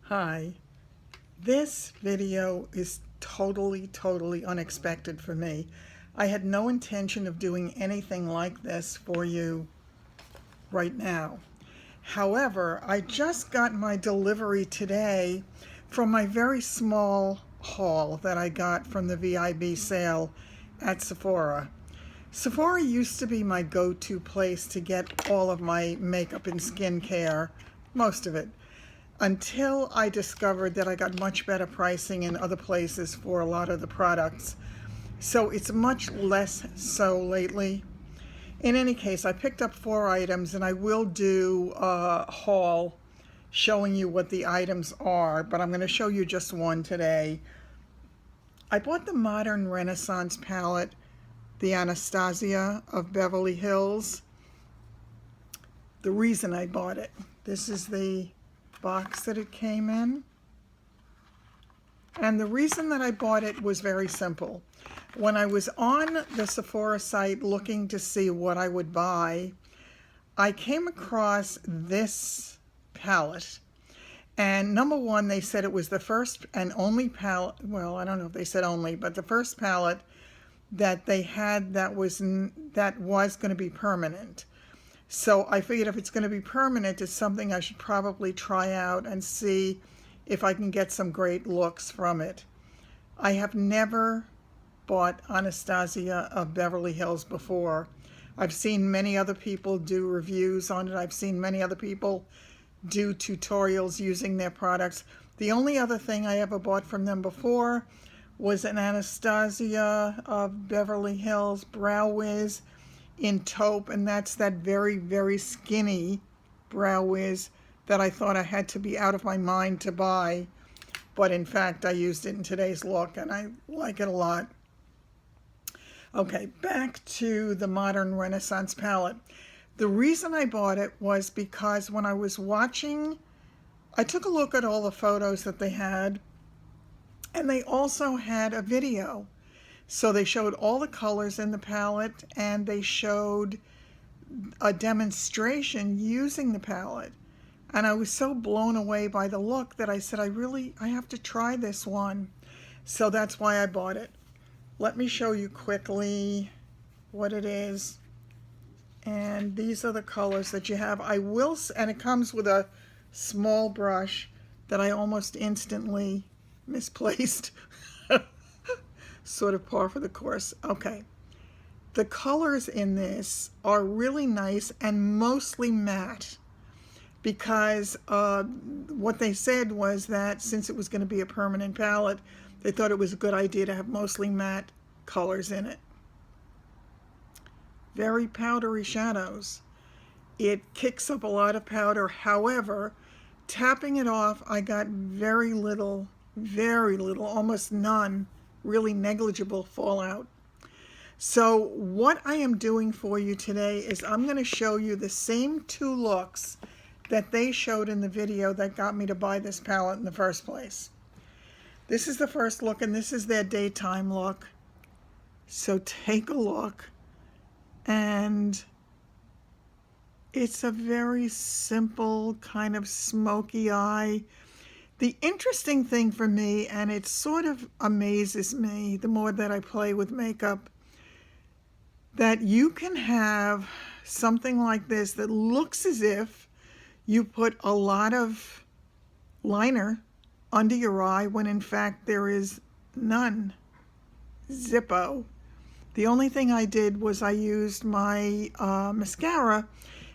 Hi, this video is totally unexpected for me. I had no intention of doing anything like this for you right now. However, I just got my delivery today from my very small haul that I got from the VIB sale at Sephora. Sephora used to be my go-to place to get all of my makeup and skincare, most of it, until I discovered that I got much better pricing in other places for a lot of the products. So it's much less so lately. In any case, I picked up 4 items, and I will do a haul showing you what the items are, but I'm going to show you just one today. I bought the Modern Renaissance palette, the Anastasia of Beverly Hills. The reason I bought it, this is the box that it came in. And the reason that I bought it was very simple. When I was on the Sephora site looking to see what I would buy, I came across this palette. And number one, they said it was the first and only palette, well, I don't know if they said only, but the first palette that they had that was going to be permanent. So I figured if it's going to be permanent, it's something I should probably try out and see if I can get some great looks from it. I have never bought Anastasia of Beverly Hills before. I've seen many other people do reviews on it. I've seen many other people do tutorials using their products. The only other thing I ever bought from them before was an Anastasia of Beverly Hills Brow Wiz in taupe, and that's that very skinny Brow Wiz that I thought I had to be out of my mind to buy, but in fact I used it in today's look and I like it a lot. Okay, back to the Modern Renaissance palette. The reason I bought it was because when I was watching, I took a look at all the photos that they had, and they also had a video. So they showed all the colors in the palette, and they showed a demonstration using the palette. And I was so blown away by the look that I said, I have to try this one. So that's why I bought it. Let me show you quickly what it is. And these are the colors that you have. And it comes with a small brush that I almost instantly misplaced. Sort of par for the course. Okay. The colors in this are really nice and mostly matte, because what they said was that since it was going to be a permanent palette, they thought it was a good idea to have mostly matte colors in it. Very powdery shadows. It kicks up a lot of powder. However, tapping it off, I got very little, almost none, really negligible fallout. So what I am doing for you today is I'm going to show you the same 2 looks that they showed in the video that got me to buy this palette in the first place. This is the first look, and this is their daytime look. So take a look, and it's a very simple kind of smoky eye. The interesting thing for me, and it sort of amazes me the more that I play with makeup, that you can have something like this that looks as if you put a lot of liner under your eye when in fact there is none. Zippo. The only thing I did was I used my mascara,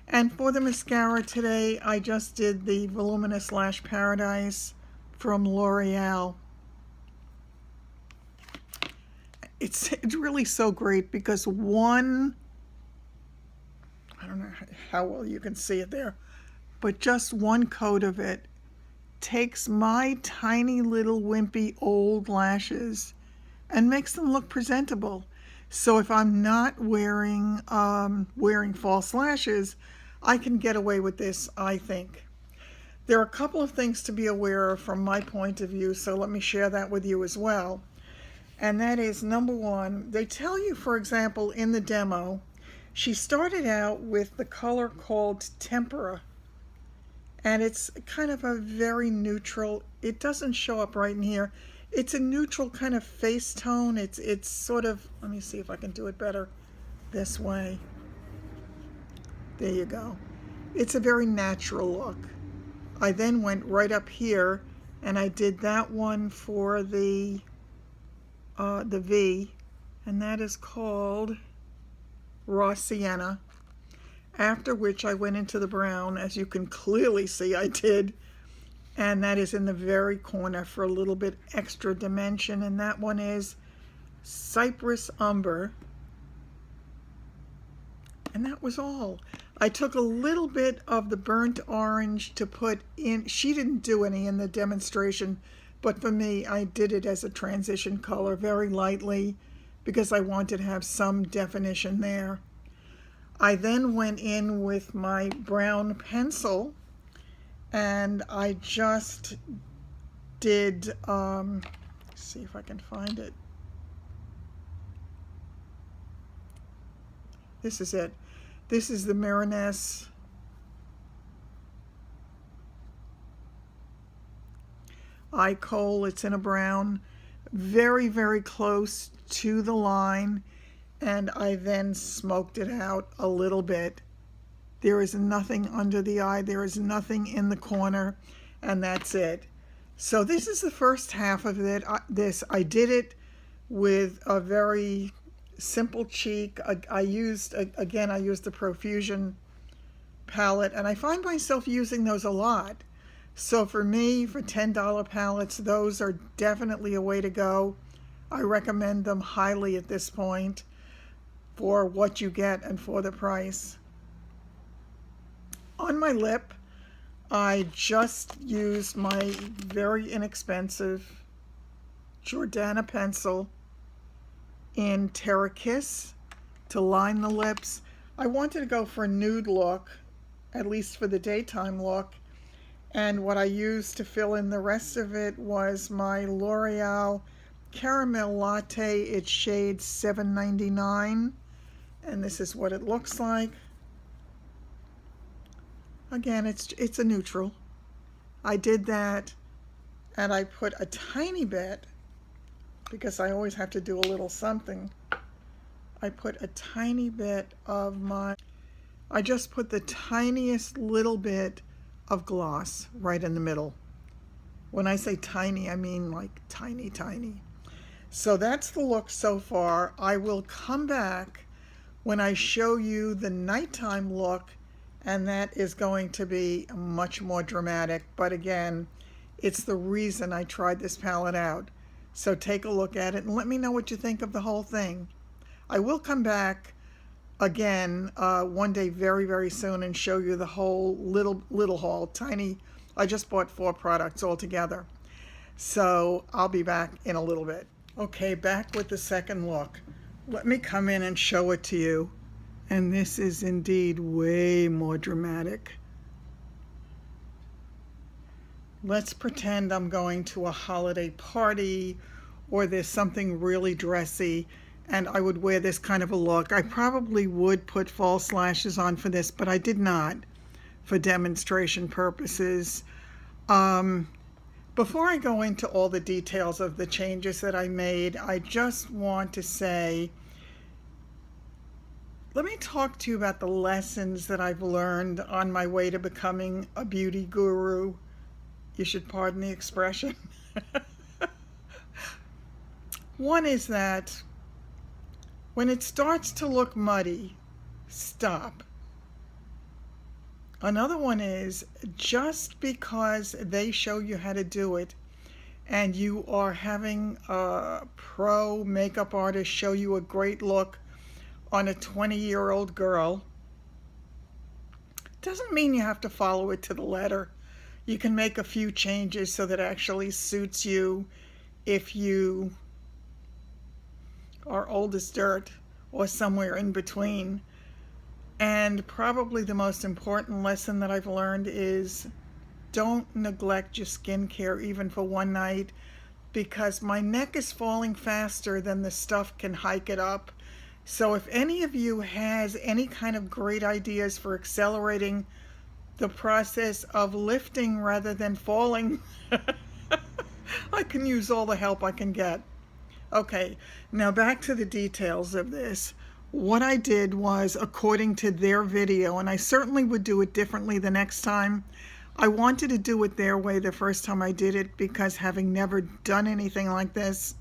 and for the mascara today I just did the Voluminous Lash Paradise from L'Oreal. It's really so great because I don't know how well you can see it there, but just one coat of it takes my tiny little wimpy old lashes and makes them look presentable. So if I'm not wearing false lashes, I can get away with this, I think. There are a couple of things to be aware of from my point of view, so let me share that with you as well. And that is, number one, they tell you, for example, in the demo, she started out with the color called Tempera. And it's kind of a very neutral, it doesn't show up right in here. It's a neutral kind of face tone. It's sort of, let me see if I can do it better this way. There you go. It's a very natural look. I then went right up here and I did that one for the V, and that is called Raw Sienna. After which I went into the brown, as you can clearly see I did, and that is in the very corner for a little bit extra dimension, and that one is Cypress Umber. And that was all. I took a little bit of the burnt orange to put in. She didn't do any in the demonstration, but for me, I did it as a transition color very lightly because I wanted to have some definition there. I then went in with my brown pencil and I just did, see if I can find it. This is it. This is the Miraness Eye Kohl. It's in a brown, very, very close to the line, and I then smoked it out a little bit. There is nothing under the eye, there is nothing in the corner, and that's it. So this is the first half of it. I did it with a very simple cheek. I used the Profusion palette, and I find myself using those a lot. So for me, for $10 palettes, those are definitely a way to go. I recommend them highly at this point for what you get and for the price. On my lip, I just used my very inexpensive Jordana pencil in Terra Kiss to line the lips. I wanted to go for a nude look, at least for the daytime look, and what I used to fill in the rest of it was my L'Oreal Caramel Latte. It's shade 799, and this is what it looks like. Again, it's a neutral. I did that, and I put a tiny bit, because I always have to do a little something. I put a tiny bit of I just put the tiniest little bit of gloss right in the middle. When I say tiny, I mean like tiny, tiny. So that's the look so far. I will come back when I show you the nighttime look, and that is going to be much more dramatic. But again, it's the reason I tried this palette out. So take a look at it and let me know what you think of the whole thing. I will come back again one day very, very soon and show you the whole little haul, tiny. I just bought 4 products altogether. So I'll be back in a little bit. Okay, back with the second look. Let me come in and show it to you. And this is indeed way more dramatic. Let's pretend I'm going to a holiday party or there's something really dressy and I would wear this kind of a look. I probably would put false lashes on for this, but I did not for demonstration purposes. Before I go into all the details of the changes that I made, I just want to say, let me talk to you about the lessons that I've learned on my way to becoming a beauty guru. You should pardon the expression. One is that when it starts to look muddy, stop. Another one is just because they show you how to do it and you are having a pro makeup artist show you a great look on a 20-year-old girl, doesn't mean you have to follow it to the letter. You can make a few changes so that it actually suits you if you are old as dirt or somewhere in between. And probably the most important lesson that I've learned is don't neglect your skincare even for one night, because my neck is falling faster than the stuff can hike it up. So if any of you has any kind of great ideas for accelerating the process of lifting rather than falling. I can use all the help I can get. Okay, now back to the details of this. What I did was, according to their video, and I certainly would do it differently the next time. I wanted to do it their way the first time I did it because, having never done anything like this,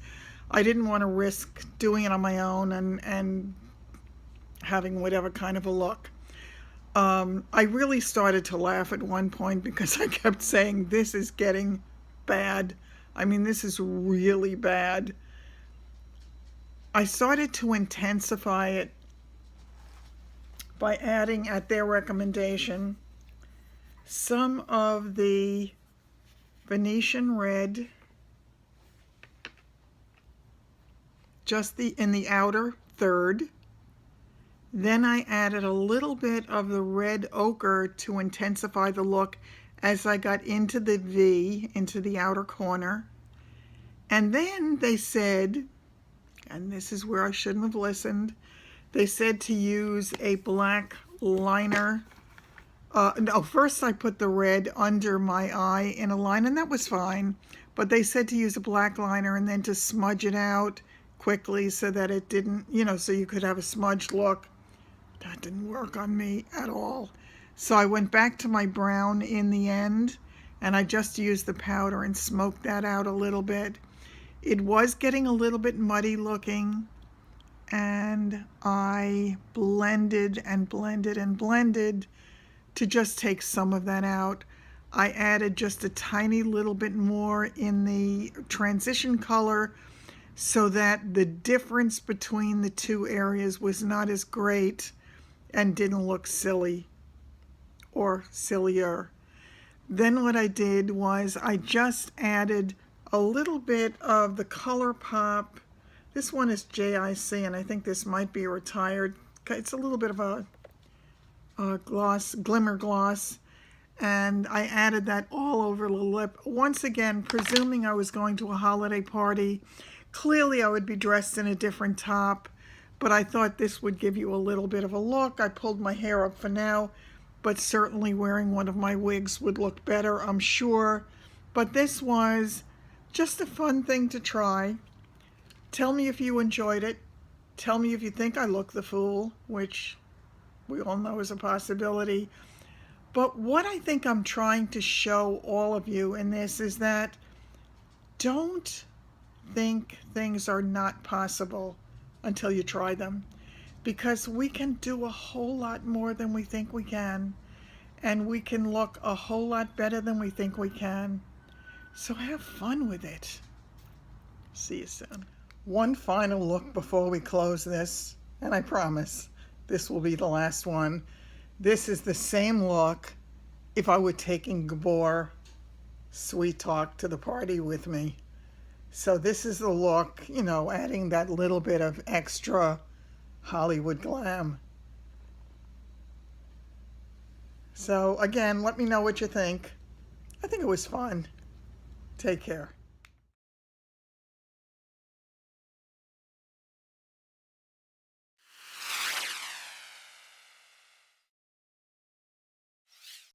I didn't want to risk doing it on my own and having whatever kind of a look. I really started to laugh at one point because I kept saying, this is getting bad. I mean, this is really bad. I started to intensify it by adding, at their recommendation, some of the Venetian red, just in the outer third. Then I added a little bit of the red ochre to intensify the look as I got into the V, into the outer corner. And then they said, and this is where I shouldn't have listened, they said to use a black liner. No, first I put the red under my eye in a line, and that was fine. But they said to use a black liner and then to smudge it out quickly so that it didn't, so you could have a smudged look. That didn't work on me at all. So I went back to my brown in the end, and I just used the powder and smoked that out a little bit. It was getting a little bit muddy looking, and I blended and blended and blended to just take some of that out. I added just a tiny little bit more in the transition color so that the difference between the two areas was not as great and didn't look silly or sillier. Then what I did was I just added a little bit of the Color Pop. This one is JIC, and I think this might be a retired. It's a little bit of a gloss, glimmer gloss, and I added that all over the lip. Once again, presuming I was going to a holiday party. Clearly I would be dressed in a different top, but I thought this would give you a little bit of a look. I pulled my hair up for now, but certainly wearing one of my wigs would look better, I'm sure. But this was just a fun thing to try. Tell me if you enjoyed it. Tell me if you think I look the fool, which we all know is a possibility. But what I think I'm trying to show all of you in this is that don't think things are not possible until you try them, because we can do a whole lot more than we think we can, and we can look a whole lot better than we think we can. So have fun with it. See you soon. One final look before we close this, and I promise this will be the last one. This is the same look if I were taking Gabor Sweet Talk to the party with me. So this is the look, adding that little bit of extra Hollywood glam. So again, let me know what you think. I think it was fun. Take care.